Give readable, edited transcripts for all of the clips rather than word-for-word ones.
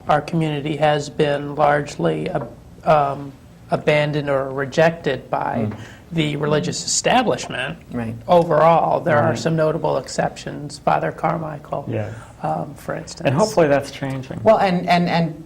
our community has been largely abandoned or rejected by the religious establishment. Right. Overall, there are some notable exceptions. Father Carmichael, for instance. And hopefully that's changing. Well, and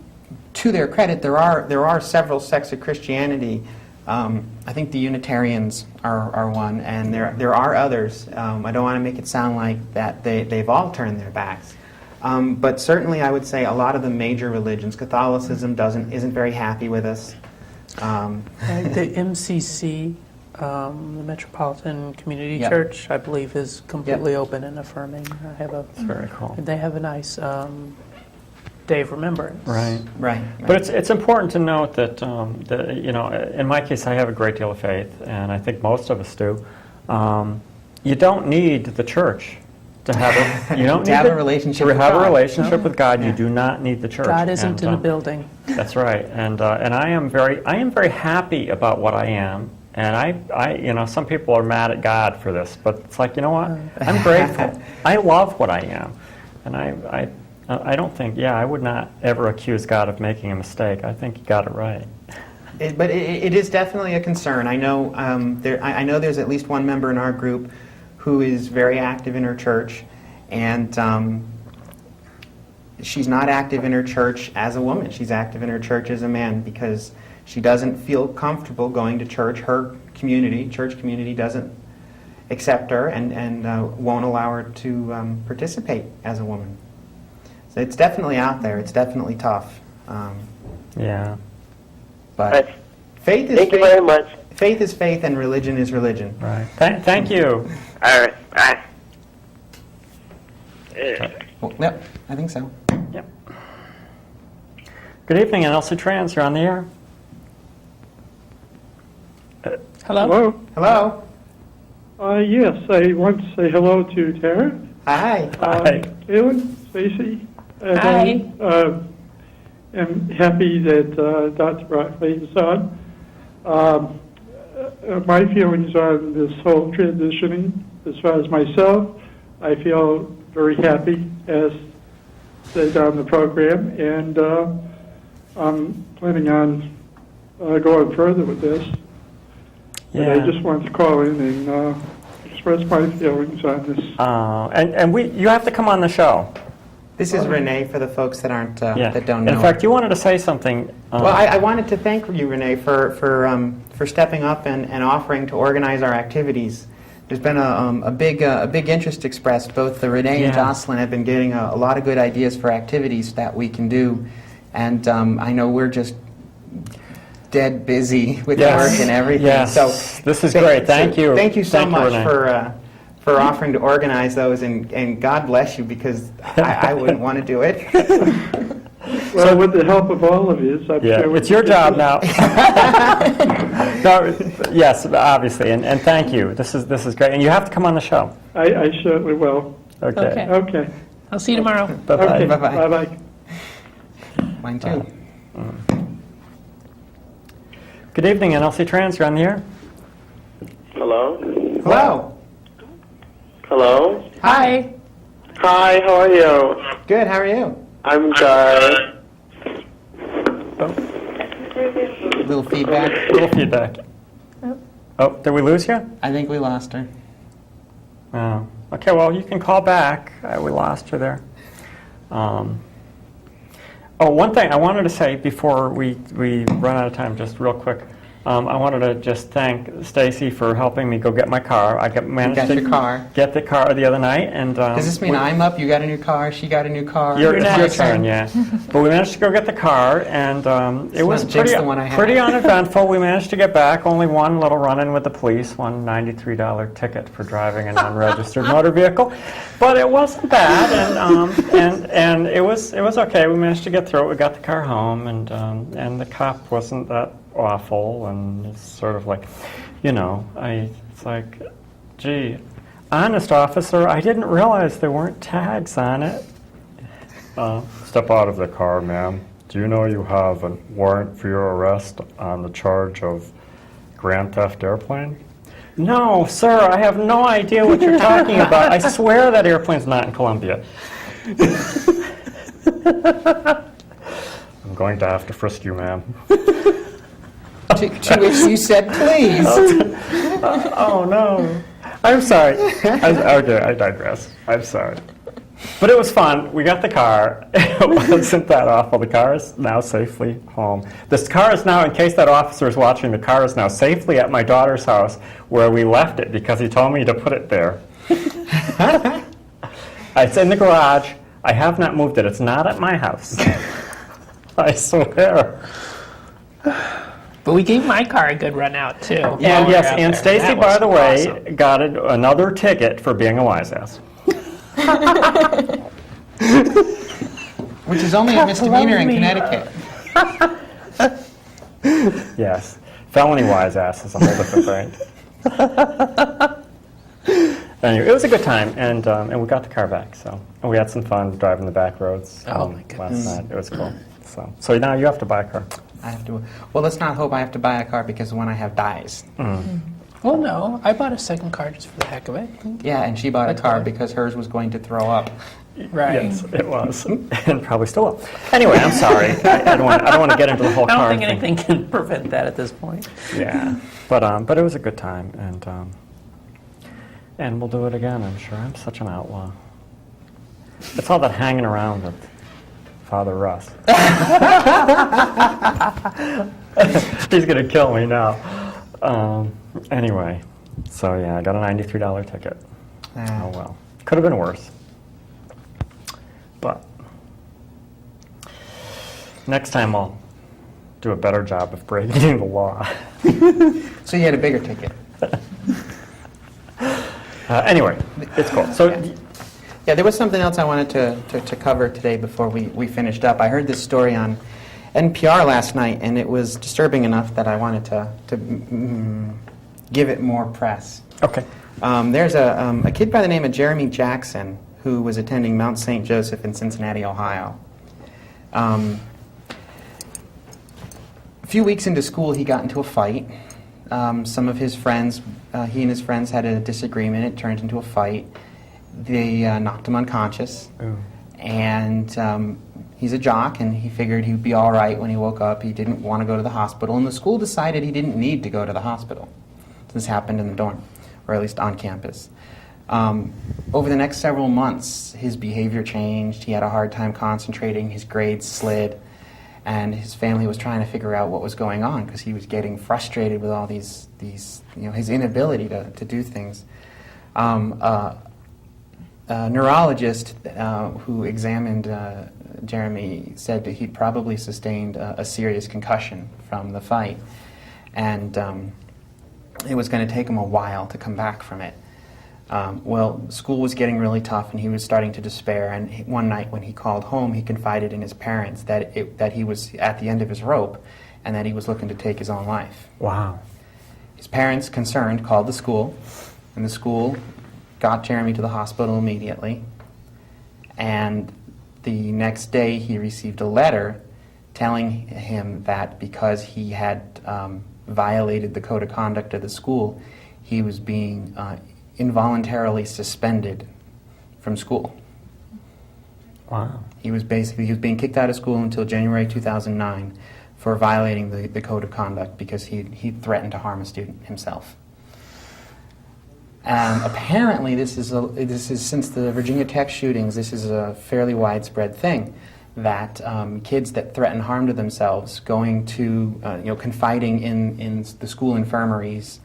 to their credit, there are several sects of Christianity. I think the Unitarians are one, and there are others. I don't want to make it sound like that they've all turned their backs. But certainly I would say a lot of the major religions, Catholicism isn't very happy with us. The MCC, the Metropolitan Community Church, I believe, is completely open and affirming. That's very cool. They have a nice Day of Remembrance. Right. But it's important to note that in my case, I have a great deal of faith, and I think most of us do. You don't need the church to have a relationship with God. You do not need the church. God isn't in the building. That's right. And I am very happy about what I am. And I some people are mad at God for this, but it's like, you know what? I'm grateful. I love what I am, and I don't think, I would not ever accuse God of making a mistake. I think He got it right. But it is definitely a concern. I know I know there's at least one member in our group who is very active in her church, and she's not active in her church as a woman. She's active in her church as a man because she doesn't feel comfortable going to church. Her church community doesn't accept her and won't allow her to participate as a woman. So it's definitely out there. It's definitely tough. But faith is Thank you very much. Faith is faith, and religion is religion. Right. Thank you. All right. Bye. Well, yep, I think so. Yep. Good evening, nlcTrans. You're on the air. Hello? Hello. Yes, I want to say hello to Tara. Hi. Hi. Kaylin, Stacy. Hi. I'm happy that Dr. Broccoli is on. My feelings on this whole transitioning, as far as myself, I feel very happy as stayed on the program, and I'm planning on going further with this. But I just wanted to call in and express my feelings on this. And you have to come on the show. This is Renee for the folks that aren't that don't know. In fact, you wanted to say something. Well, I wanted to thank you, Renee, for stepping up and offering to organize our activities. There's been a big interest expressed. Both Renee and Jocelyn have been getting a lot of good ideas for activities that we can do, and I know we're just dead busy with work and everything. Yes. So this is great. Thank you. Thank you so much Renee. for offering to organize those, and God bless you, because I wouldn't want to do it. Well, with the help of all of you, I'm sure it's your job now. No, yes, obviously, and thank you. This is great, and you have to come on the show. I certainly will. Okay. I'll see you tomorrow. Bye-bye. Okay. Bye-bye. Bye-bye. Mine too. Good evening, nlcTrans. You're on the air. Hello? Hello. Hello? Hi. Hi, how are you? Good. How are you? I'm good. Little feedback. Little feedback. Oh, did we lose you? I think we lost her. Oh. Okay, well, you can call back. We lost her there. One thing I wanted to say before we run out of time, just real quick. I wanted to just thank Stacy for helping me go get my car. Managed to get the car the other night. And does this mean I'm up? You got a new car? She got a new car? It's your turn, yeah. But we managed to go get the car, and it was pretty uneventful. We managed to get back. Only one little run-in with the police, one $93 ticket for driving an unregistered motor vehicle. But it wasn't bad, and it was okay. We managed to get through it. We got the car home, and the cop wasn't that awful, and it's sort of like, it's like, gee, honest officer, I didn't realize there weren't tags on it. Step out of the car, ma'am. Do you know you have a warrant for your arrest on the charge of grand theft airplane? No, sir, I have no idea what you're talking about. I swear that airplane's not in Colombia. going to have to frisk you, ma'am. To which you said, please. Oh, no. I'm sorry. Okay, I digress. I'm sorry. But it was fun. We got the car. It wasn't that awful. The car is now safely home. This car is now, in case that officer is watching, the car is now safely at my daughter's house where we left it because he told me to put it there. It's in the garage. I have not moved it. It's not at my house. I swear. But we gave my car a good run out, too. And yes, and Stacy, by the way, got another ticket for being a wise ass. Which is only a misdemeanor in Connecticut. Yes. Felony wise ass is a whole different thing. Anyway, it was a good time, and we got the car back, so. And we had some fun driving the back roads my goodness. last night. It was cool. So now you have to buy a car. I have to. Well, let's not hope I have to buy a car because the one I have dies. Well, no, I bought a second car just for the heck of it. Yeah, and she bought That's a car fine. because hers was going to throw up. Right. Yes, it was, and probably still will. Anyway, I'm sorry. I don't want to get into the whole I car don't think thing. anything can prevent that at this point. Yeah, but it was a good time, and we'll do it again. I'm sure. I'm such an outlaw. It's all that hanging around with Father Russ. He's gonna kill me now. Anyway, so yeah, I got a $93 ticket. Oh well, could have been worse. But next time I'll do a better job of breaking the law. So you had a bigger ticket. Anyway, it's cool. So. Yeah, there was something else I wanted to cover today before we finished up. I heard this story on NPR last night, and it was disturbing enough that I wanted to give it more press. Okay. There's a kid by the name of Jeremy Jackson who was attending Mount St. Joseph in Cincinnati, Ohio. A few weeks into school, he got into a fight. Some of his friends, he and his friends had a disagreement. It turned into a fight. They knocked him unconscious. Ooh. And he's a jock, and he figured he'd be all right when he woke up. He didn't want to go to the hospital, and the school decided he didn't need to go to the hospital. This happened in the dorm, or at least on campus. Over the next several months, his behavior changed. He had a hard time concentrating. His grades slid. And his family was trying to figure out what was going on because he was getting frustrated with all these his inability to do things. A neurologist who examined Jeremy said that he'd probably sustained a serious concussion from the fight. And it was going to take him a while to come back from it. Well, school was getting really tough, and he was starting to despair. And one night when he called home, he confided in his parents that he was at the end of his rope and that he was looking to take his own life. Wow. His parents, concerned, called the school, and the school got Jeremy to the hospital immediately. And the next day, he received a letter telling him that because he had violated the code of conduct of the school, he was being involuntarily suspended from school. Wow. He was being kicked out of school until January 2009 for violating the code of conduct because he threatened to harm a student himself. Apparently, this is since the Virginia Tech shootings. This is a fairly widespread thing that kids that threaten harm to themselves, going to confiding in the school infirmaries,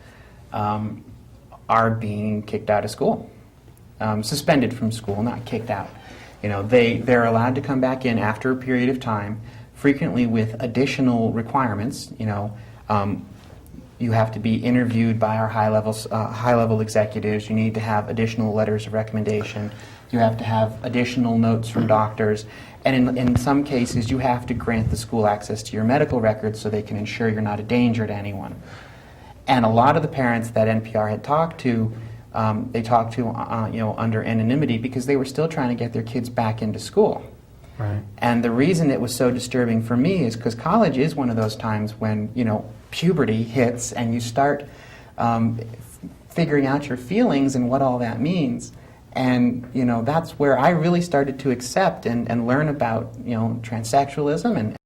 are being kicked out of school, suspended from school, not kicked out. They're allowed to come back in after a period of time, frequently with additional requirements. You have to be interviewed by our high-level executives. You need to have additional letters of recommendation. You have to have additional notes from doctors. And in some cases, you have to grant the school access to your medical records so they can ensure you're not a danger to anyone. And a lot of the parents that NPR had talked to, they talked to under anonymity because they were still trying to get their kids back into school. Right. And the reason it was so disturbing for me is because college is one of those times when puberty hits and you start figuring out your feelings and what all that means. And that's where I really started to accept and learn about transsexualism and